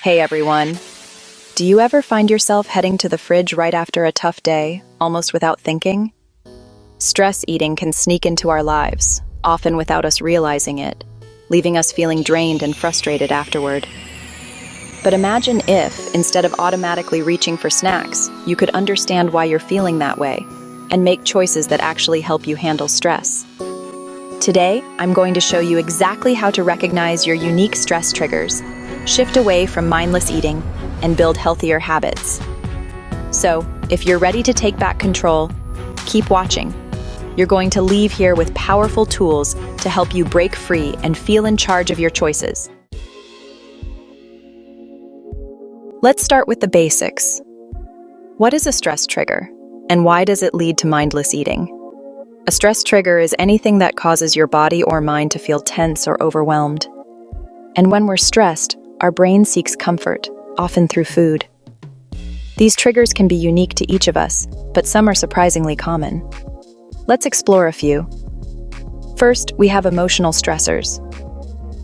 Hey everyone. Do you ever find yourself heading to the fridge right after a tough day, almost without thinking? Stress eating can sneak into our lives, often without us realizing it, leaving us feeling drained and frustrated afterward. But imagine if, instead of automatically reaching for snacks, you could understand why you're feeling that way and make choices that actually help you handle stress. Today, I'm going to show you exactly how to recognize your unique stress triggers, shift away from mindless eating, and build healthier habits. So, if you're ready to take back control, keep watching. You're going to leave here with powerful tools to help you break free and feel in charge of your choices. Let's start with the basics. What is a stress trigger, and why does it lead to mindless eating? A stress trigger is anything that causes your body or mind to feel tense or overwhelmed. And when we're stressed, our brain seeks comfort, often through food. These triggers can be unique to each of us, but some are surprisingly common. Let's explore a few. First, we have emotional stressors.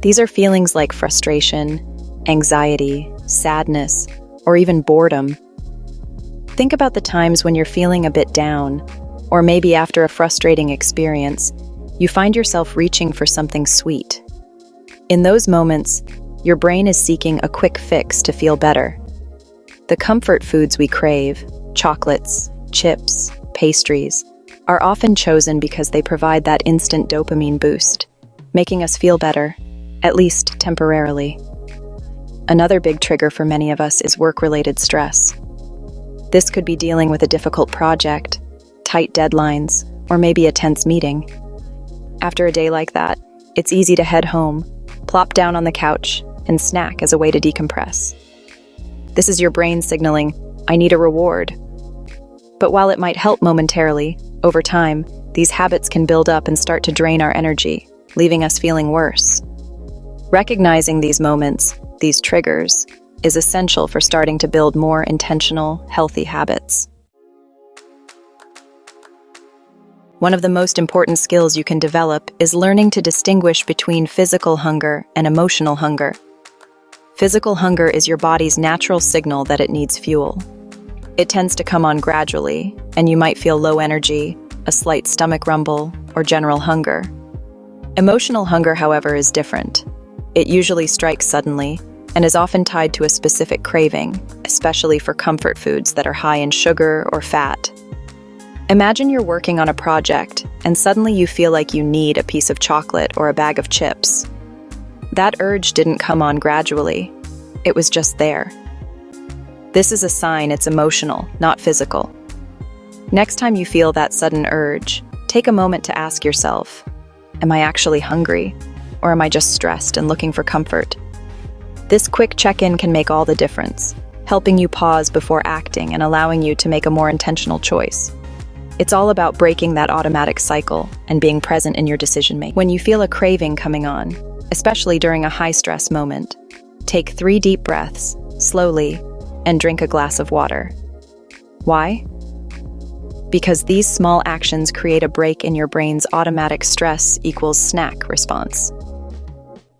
These are feelings like frustration, anxiety, sadness, or even boredom. Think about the times when you're feeling a bit down, or maybe after a frustrating experience, you find yourself reaching for something sweet. In those moments, your brain is seeking a quick fix to feel better. The comfort foods we crave, chocolates, chips, pastries, are often chosen because they provide that instant dopamine boost, making us feel better, at least temporarily. Another big trigger for many of us is work-related stress. This could be dealing with a difficult project, tight deadlines, or maybe a tense meeting. After a day like that, it's easy to head home, plop down on the couch, and snack as a way to decompress. This is your brain signaling, "I need a reward." But while it might help momentarily, over time, these habits can build up and start to drain our energy, leaving us feeling worse. Recognizing these moments, these triggers, is essential for starting to build more intentional, healthy habits. One of the most important skills you can develop is learning to distinguish between physical hunger and emotional hunger. Physical hunger is your body's natural signal that it needs fuel. It tends to come on gradually, and you might feel low energy, a slight stomach rumble, or general hunger. Emotional hunger, however, is different. It usually strikes suddenly and is often tied to a specific craving, especially for comfort foods that are high in sugar or fat. Imagine you're working on a project, and suddenly you feel like you need a piece of chocolate or a bag of chips. That urge didn't come on gradually. It was just there. This is a sign it's emotional, not physical. Next time you feel that sudden urge, take a moment to ask yourself, am I actually hungry, or am I just stressed and looking for comfort? This quick check-in can make all the difference, helping you pause before acting and allowing you to make a more intentional choice. It's all about breaking that automatic cycle and being present in your decision-making. When you feel a craving coming on, especially during a high-stress moment, take 3 deep breaths, slowly, and drink a glass of water. Why? Because these small actions create a break in your brain's automatic stress equals snack response.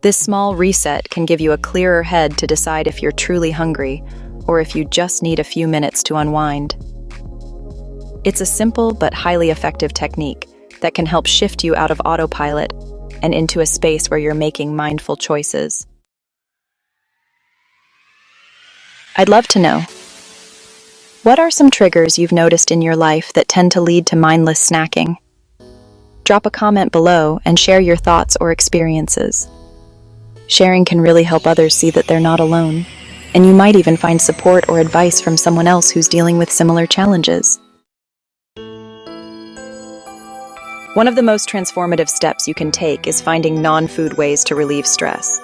This small reset can give you a clearer head to decide if you're truly hungry or if you just need a few minutes to unwind. It's a simple but highly effective technique that can help shift you out of autopilot and into a space where you're making mindful choices. I'd love to know, what are some triggers you've noticed in your life that tend to lead to mindless snacking? Drop a comment below and share your thoughts or experiences. Sharing can really help others see that they're not alone, and you might even find support or advice from someone else who's dealing with similar challenges. One of the most transformative steps you can take is finding non-food ways to relieve stress.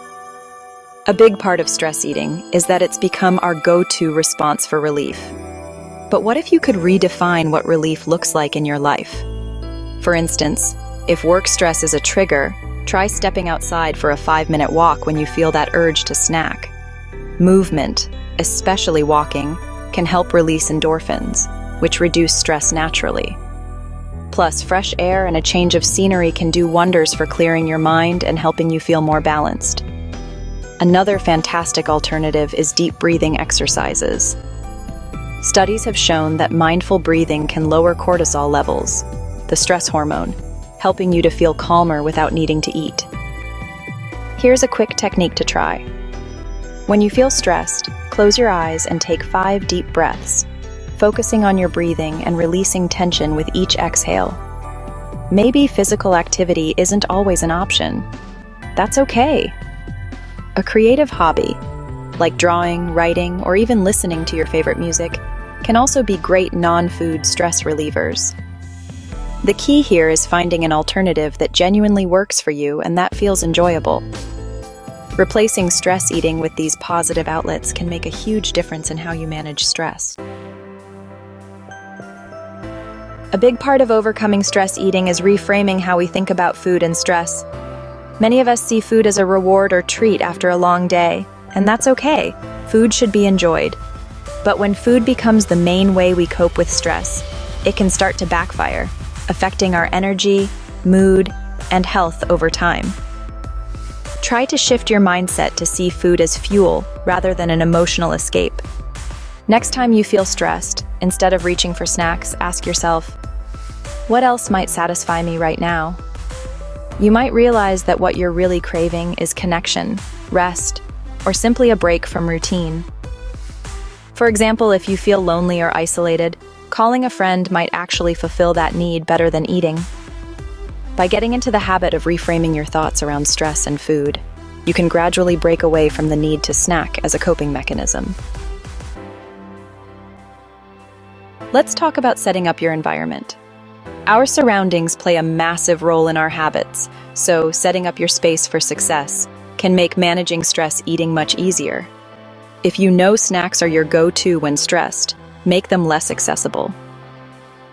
A big part of stress eating is that it's become our go-to response for relief. But what if you could redefine what relief looks like in your life? For instance, if work stress is a trigger, try stepping outside for a 5-minute walk when you feel that urge to snack. Movement, especially walking, can help release endorphins, which reduce stress naturally. Plus, fresh air and a change of scenery can do wonders for clearing your mind and helping you feel more balanced. Another fantastic alternative is deep breathing exercises. Studies have shown that mindful breathing can lower cortisol levels, the stress hormone, helping you to feel calmer without needing to eat. Here's a quick technique to try. When you feel stressed, close your eyes and take 5 deep breaths, focusing on your breathing and releasing tension with each exhale. Maybe physical activity isn't always an option. That's okay. A creative hobby, like drawing, writing, or even listening to your favorite music, can also be great non-food stress relievers. The key here is finding an alternative that genuinely works for you and that feels enjoyable. Replacing stress eating with these positive outlets can make a huge difference in how you manage stress. A big part of overcoming stress eating is reframing how we think about food and stress. Many of us see food as a reward or treat after a long day, and that's okay. Food should be enjoyed. But when food becomes the main way we cope with stress, it can start to backfire, affecting our energy, mood, and health over time. Try to shift your mindset to see food as fuel rather than an emotional escape. Next time you feel stressed, instead of reaching for snacks, ask yourself, what else might satisfy me right now? You might realize that what you're really craving is connection, rest, or simply a break from routine. For example, if you feel lonely or isolated, calling a friend might actually fulfill that need better than eating. By getting into the habit of reframing your thoughts around stress and food, you can gradually break away from the need to snack as a coping mechanism. Let's talk about setting up your environment. Our surroundings play a massive role in our habits, so setting up your space for success can make managing stress eating much easier. If you know snacks are your go-to when stressed, make them less accessible.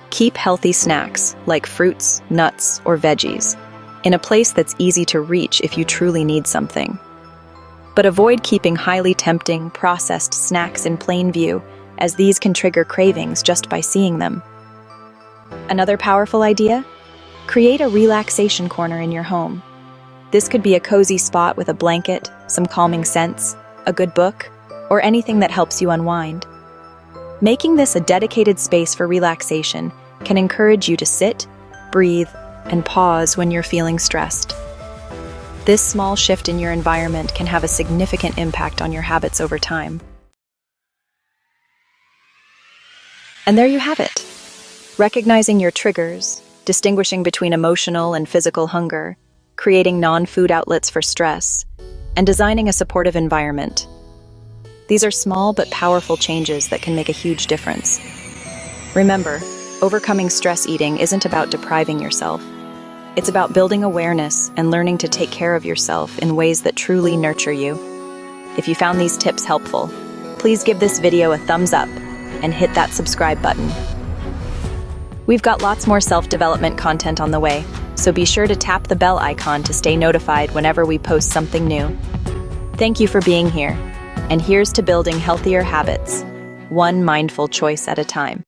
Keep healthy snacks, like fruits, nuts, or veggies, in a place that's easy to reach if you truly need something. But avoid keeping highly tempting, processed snacks in plain view, as these can trigger cravings just by seeing them. Another powerful idea? Create a relaxation corner in your home. This could be a cozy spot with a blanket, some calming scents, a good book, or anything that helps you unwind. Making this a dedicated space for relaxation can encourage you to sit, breathe, and pause when you're feeling stressed. This small shift in your environment can have a significant impact on your habits over time. And there you have it. Recognizing your triggers, distinguishing between emotional and physical hunger, creating non-food outlets for stress, and designing a supportive environment. These are small but powerful changes that can make a huge difference. Remember, overcoming stress eating isn't about depriving yourself. It's about building awareness and learning to take care of yourself in ways that truly nurture you. If you found these tips helpful, please give this video a thumbs up and hit that subscribe button. We've got lots more self-development content on the way, so be sure to tap the bell icon to stay notified whenever we post something new. Thank you for being here, and here's to building healthier habits, one mindful choice at a time.